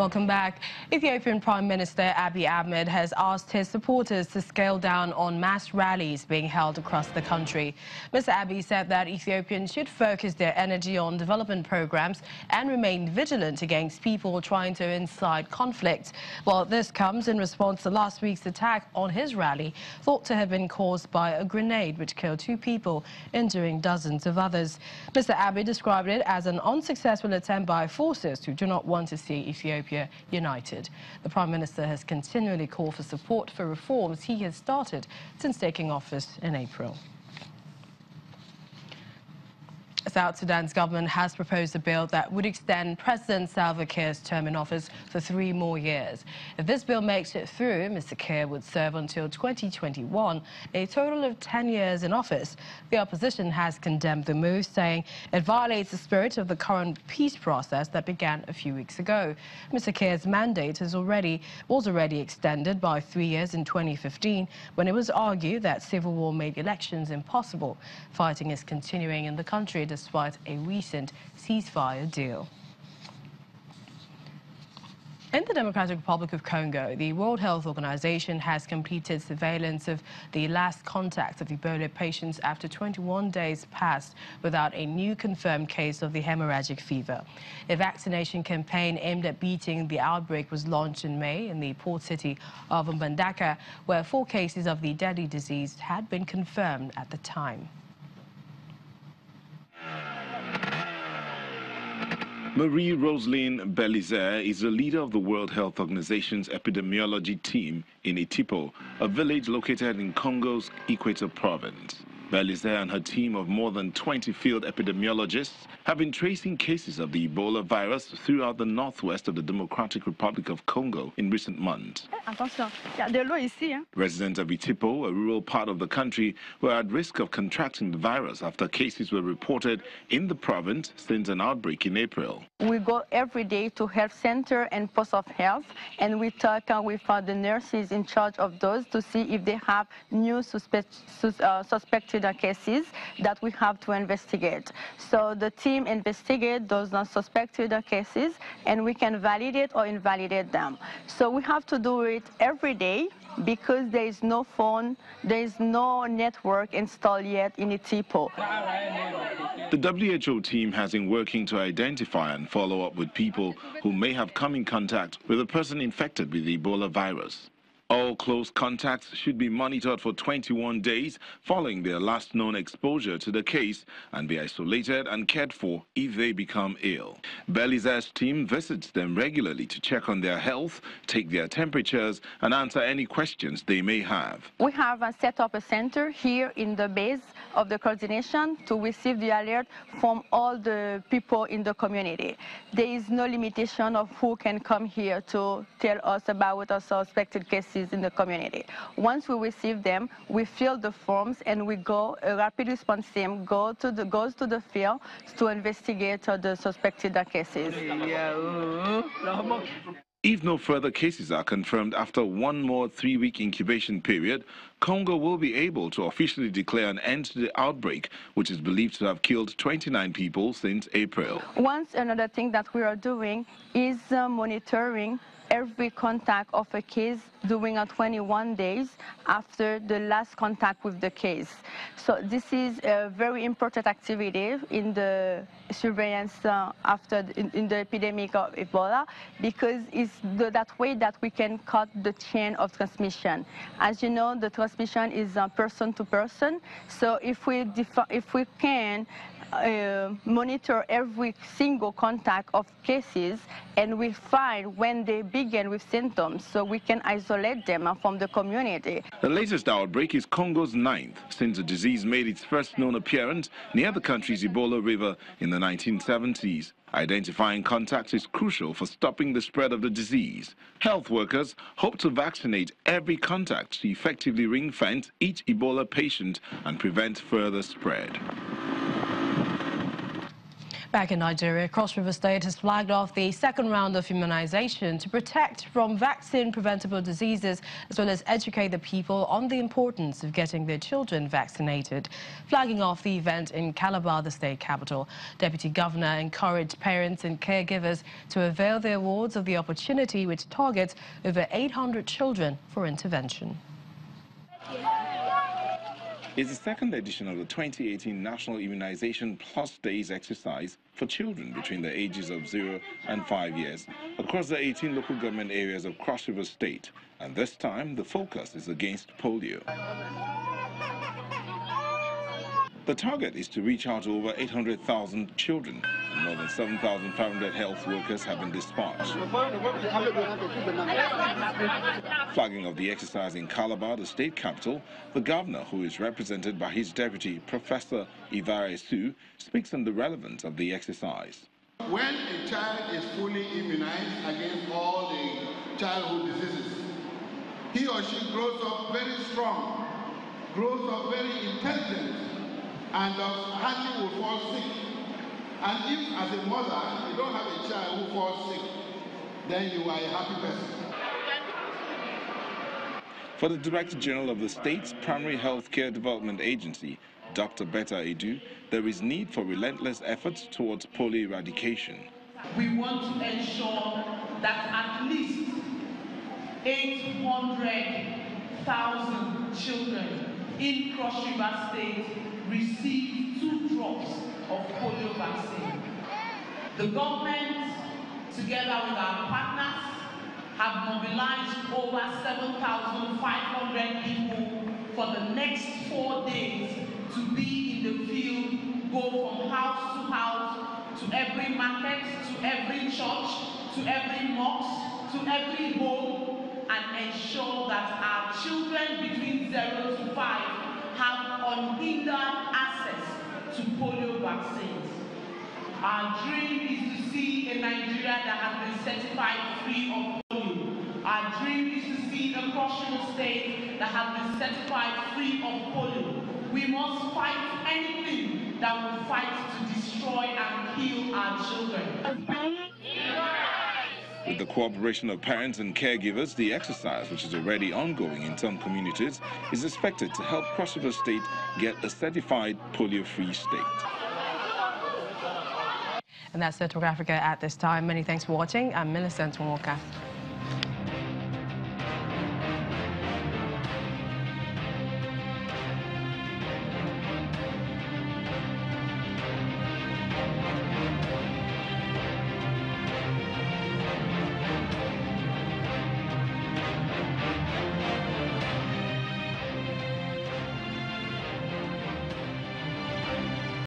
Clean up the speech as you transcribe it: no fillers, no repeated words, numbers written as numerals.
Welcome back. Ethiopian Prime Minister Abiy Ahmed has asked his supporters to scale down on mass rallies being held across the country. Mr. Abiy said that Ethiopians should focus their energy on development programs and remain vigilant against people trying to incite conflict. Well, this comes in response to last week's attack on his rally, thought to have been caused by a grenade which killed 2 people, injuring dozens of others. Mr. Abiy described it as an unsuccessful attempt by forces who do not want to see Ethiopia united. The Prime Minister has continually called for support for reforms he has started since taking office in April. South Sudan's government has proposed a bill that would extend President Salva Kiir's term in office for 3 more years. If this bill makes it through, Mr. Kiir would serve until 2021, a total of 10 years in office. The opposition has condemned the move, saying it violates the spirit of the current peace process that began a few weeks ago. Mr. Kiir's mandate was already extended by 3 years in 2015, when it was argued that civil war made elections impossible. Fighting is continuing in the country despite a recent ceasefire deal. In the Democratic Republic of Congo, the World Health Organization has completed surveillance of the last contact of Ebola patients after 21 days passed without a new confirmed case of the hemorrhagic fever. A vaccination campaign aimed at beating the outbreak was launched in May in the port city of Mbandaka, where 4 cases of the deadly disease had been confirmed at the time. Marie-Roseline Belizaire is the leader of the World Health Organization's epidemiology team in Itipo, a village located in Congo's Equator province. Belizaire and her team of more than 20 field epidemiologists have been tracing cases of the Ebola virus throughout the northwest of the Democratic Republic of Congo in recent months. Residents of Itipo, a rural part of the country, were at risk of contracting the virus after cases were reported in the province since an outbreak in April. We go every day to health center and post of health, and we talk with the nurses in charge of those to see if they have new suspected cases that we have to investigate. So the team investigates those suspected cases, and we can validate or invalidate them. So we have to do it every day because there is no phone, there is no network installed yet in Itipo. The WHO team has been working to identify and follow up with people who may have come in contact with a person infected with the Ebola virus. All close contacts should be monitored for 21 days following their last known exposure to the case and be isolated and cared for if they become ill. Belizaire's team visits them regularly to check on their health, take their temperatures, and answer any questions they may have. We have set up a center here in the base of the coordination to receive the alert from all the people in the community. There is no limitation of who can come here to tell us about our suspected cases in the community. Once we receive them, we fill the forms and we go, a rapid response team goes to the field to investigate the suspected cases. If no further cases are confirmed after one more 3-week incubation period, Congo will be able to officially declare an end to the outbreak, which is believed to have killed 29 people since April. Another thing that we are doing is monitoring every contact of a case during 21 days after the last contact with the case. So this is a very important activity in the surveillance in the epidemic of Ebola, because it's that way that we can cut the chain of transmission. As you know, the transmission is person to person. So if we can monitor every single contact of cases, and we find when they begin with symptoms, so we can isolate them from the community. The latest outbreak is Congo's 9th since the disease made its first known appearance near the country's Ebola River in the 1970s. Identifying contacts is crucial for stopping the spread of the disease. Health workers hope to vaccinate every contact to effectively ring-fence each Ebola patient and prevent further spread. Back in Nigeria, Cross River State has flagged off the second round of immunization to protect from vaccine-preventable diseases, as well as educate the people on the importance of getting their children vaccinated. Flagging off the event in Calabar, the state capital, Deputy Governor encouraged parents and caregivers to avail their wards of the opportunity, which targets over 800 children for intervention. It's the second edition of the 2018 National Immunization Plus Days exercise for children between the ages of 0 and 5 years across the 18 local government areas of Cross River State. And this time, the focus is against polio. The target is to reach out to over 800,000 children, and more than 7,500 health workers have been dispatched. Flagging of the exercise in Calabar, the state capital, the governor, who is represented by his deputy, Professor Ivare Su, speaks on the relevance of the exercise. When a child is fully immunized against all the childhood diseases, he or she grows up very strong, grows up very intelligent, and hardly will fall sick. And if, as a mother, you don't have a child who falls sick, then you are a happy person. For the Director General of the state's Primary Health Care Development Agency, Dr. Betta Edu, there is need for relentless efforts towards polio eradication. We want to ensure that at least 800,000 children in Cross River State receive 2 drops of polio vaccine. The government, together with our partners, have mobilized over 7,500 people for the next 4 days to be in the field, go from house to house, to every market, to every church, to every mosque, to every home, and ensure that our children between 0 to 5 have unhindered access to polio vaccines. Our dream is to see a Nigeria that has been certified free of polio. Our dream is to see a Cross River State that has been certified free of polio. We must fight anything that will fight to destroy and kill our children. With the cooperation of parents and caregivers, the exercise, which is already ongoing in some communities, is expected to help Cross River State get a certified polio-free state. And that's Central Africa at this time. Many thanks for watching. I'm Millicent Walker.